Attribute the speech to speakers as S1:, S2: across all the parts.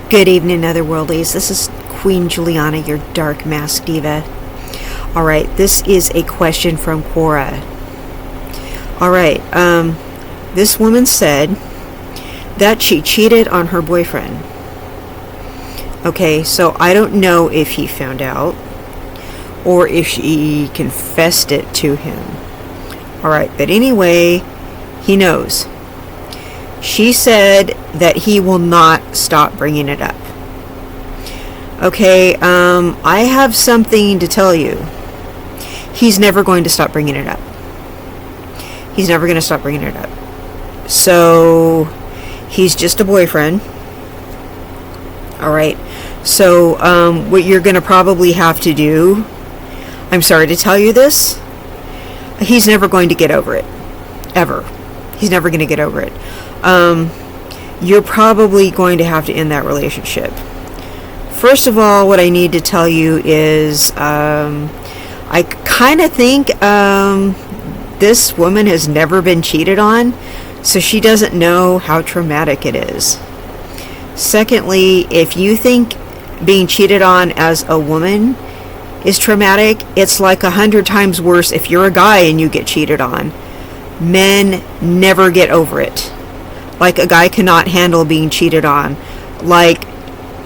S1: Good evening, Otherworldlies. This is Queen Juliana, your dark mask diva. Alright, this is a question from Quora. Alright, this woman said that she cheated on her boyfriend. Okay, so I don't know if he found out or if she confessed it to him. Alright, but anyway, he knows. She said that he will not stop bringing it up. Okay, I have something to tell you. He's never going to stop bringing it up. He's never going to stop bringing it up. So, he's just a boyfriend. Alright, so what you're going to probably have to do, I'm sorry to tell you this, he's never going to get over it. Ever. He's never going to get over it. You're probably going to have to end that relationship. First of all, what I need to tell you is, I kind of think this woman has never been cheated on, so she doesn't know how traumatic it is. Secondly, if you think being cheated on as a woman is traumatic, it's like 100 times worse if you're a guy and you get cheated on. Men never get over it. Like, a guy cannot handle being cheated on. Like,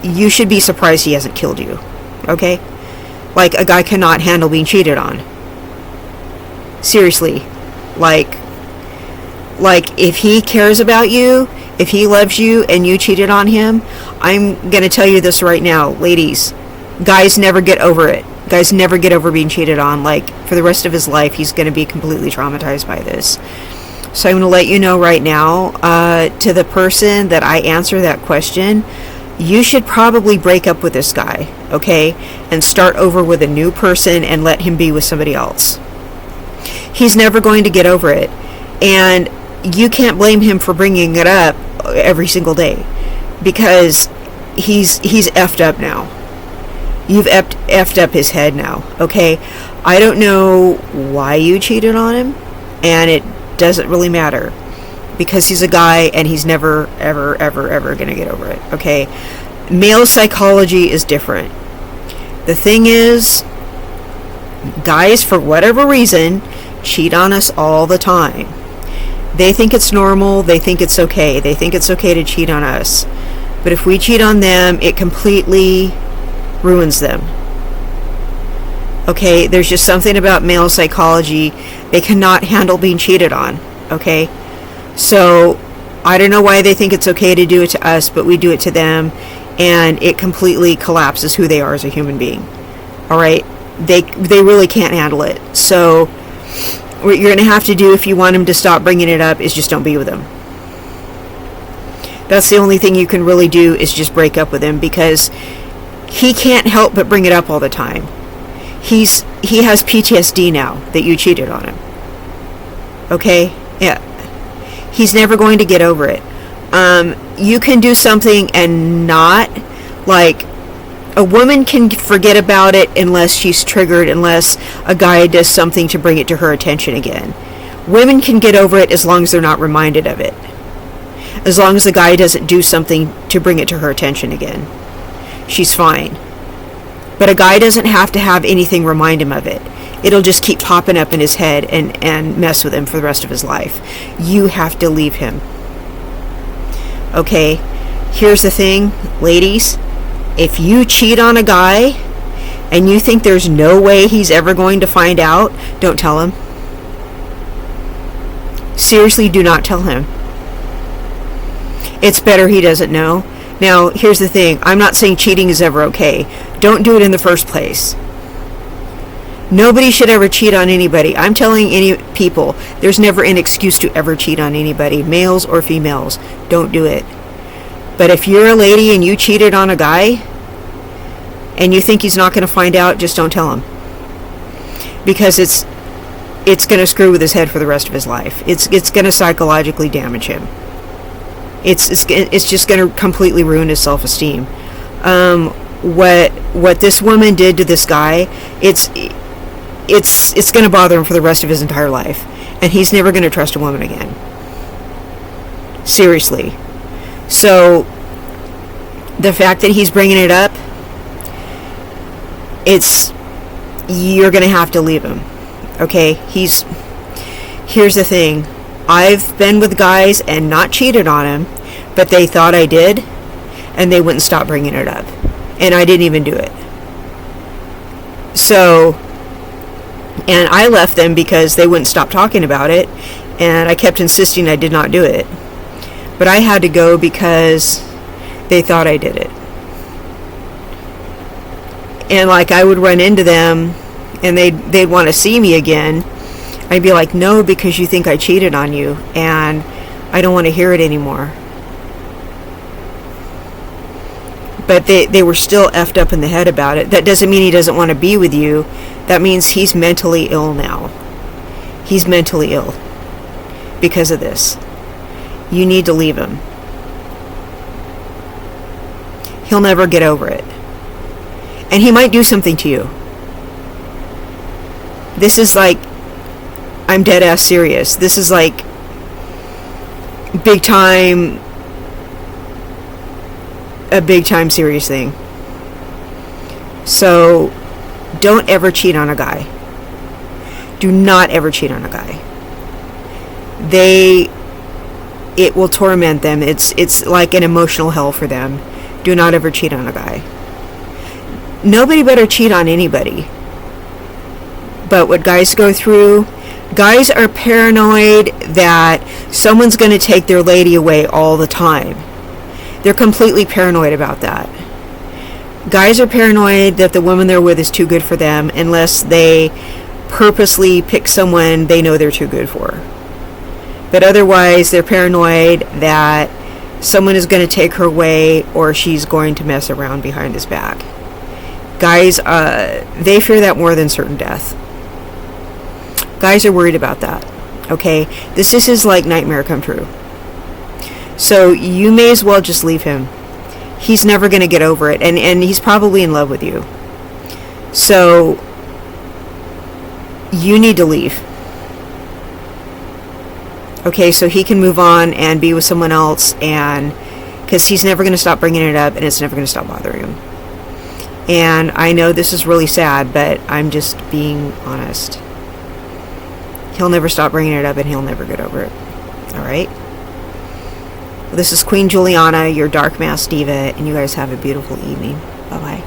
S1: you should be surprised he hasn't killed you. Okay? Like, a guy cannot handle being cheated on. Seriously. Like, if he cares about you, if he loves you and you cheated on him, I'm gonna tell you this right now, ladies. Guys never get over it. Guys never get over being cheated on. Like, for the rest of his life, he's gonna be completely traumatized by this. So I'm going to let you know right now, to the person that I answer that question, you should probably break up with this guy, okay? And start over with a new person and let him be with somebody else. He's never going to get over it. And you can't blame him for bringing it up every single day. Because he's effed up now. You've effed up his head now, okay? I don't know why you cheated on him, and it doesn't really matter, because he's a guy and he's never ever gonna get over it. Okay, male psychology is different. The thing is, guys, for whatever reason, cheat on us all the time. They think it's normal, they think it's okay, they think it's okay to cheat on us. But if we cheat on them, it completely ruins them. Okay, there's just something about male psychology. They cannot handle being cheated on. Okay, so I don't know why they think it's okay to do it to us, but we do it to them, and it completely collapses who they are as a human being. Alright, they really can't handle it. So what you're going to have to do if you want them to stop bringing it up is just don't be with them. That's the only thing you can really do, is just break up with him, because he can't help but bring it up all the time. He has PTSD now that you cheated on him. Okay? Yeah. He's never going to get over it. You can do something and not, like, a woman can forget about it unless she's triggered, unless a guy does something to bring it to her attention again. Women can get over it as long as they're not reminded of it. As long as the guy doesn't do something to bring it to her attention again. She's fine. But a guy doesn't have to have anything remind him of it. It'll just keep popping up in his head and mess with him for the rest of his life. You have to leave him. Okay, here's the thing, ladies. If you cheat on a guy and you think there's no way he's ever going to find out, don't tell him. Seriously, do not tell him. It's better he doesn't know. Now, here's the thing. I'm not saying cheating is ever okay. Don't do it in the first place. Nobody should ever cheat on anybody. I'm telling any people, there's never an excuse to ever cheat on anybody, males or females. Don't do it. But if you're a lady and you cheated on a guy, and you think he's not going to find out, just don't tell him. Because it's going to screw with his head for the rest of his life. It's going to psychologically damage him. It's just going to completely ruin his self-esteem. What this woman did to this guy, it's going to bother him for the rest of his entire life, and he's never going to trust a woman again. Seriously. So the fact that he's bringing it up, you're going to have to leave him. Okay? Here's the thing. I've been with guys and not cheated on him, but they thought I did, and they wouldn't stop bringing it up. And I didn't even do it. So, and I left them because they wouldn't stop talking about it, and I kept insisting I did not do it. But I had to go because they thought I did it. And like, I would run into them and they'd want to see me again. I'd be like, no, because you think I cheated on you, and I don't want to hear it anymore. But they were still effed up in the head about it. That doesn't mean he doesn't want to be with you. That means he's mentally ill now. He's mentally ill because of this. You need to leave him. He'll never get over it. And he might do something to you. This is like, I'm dead ass serious. This is like big time, a big time serious thing. So don't ever cheat on a guy. Do not ever cheat on a guy. It will torment them. It's like an emotional hell for them. Do not ever cheat on a guy. Nobody better cheat on anybody. But what guys go through, guys are paranoid that someone's going to take their lady away all the time. They're completely paranoid about that. Guys are paranoid that the woman they're with is too good for them unless they purposely pick someone they know they're too good for. But otherwise, they're paranoid that someone is going to take her away or she's going to mess around behind his back. Guys, they fear that more than certain death. Guys are worried about that. Okay? This is like nightmare come true. So you may as well just leave him. He's never going to get over it. And he's probably in love with you. So you need to leave. Okay, so he can move on and be with someone else, and because he's never going to stop bringing it up, and it's never going to stop bothering him. And I know this is really sad, but I'm just being honest. He'll never stop bringing it up, and he'll never get over it. All right? Well, this is Queen Juliana, your Dark Mask Diva, and you guys have a beautiful evening. Bye-bye.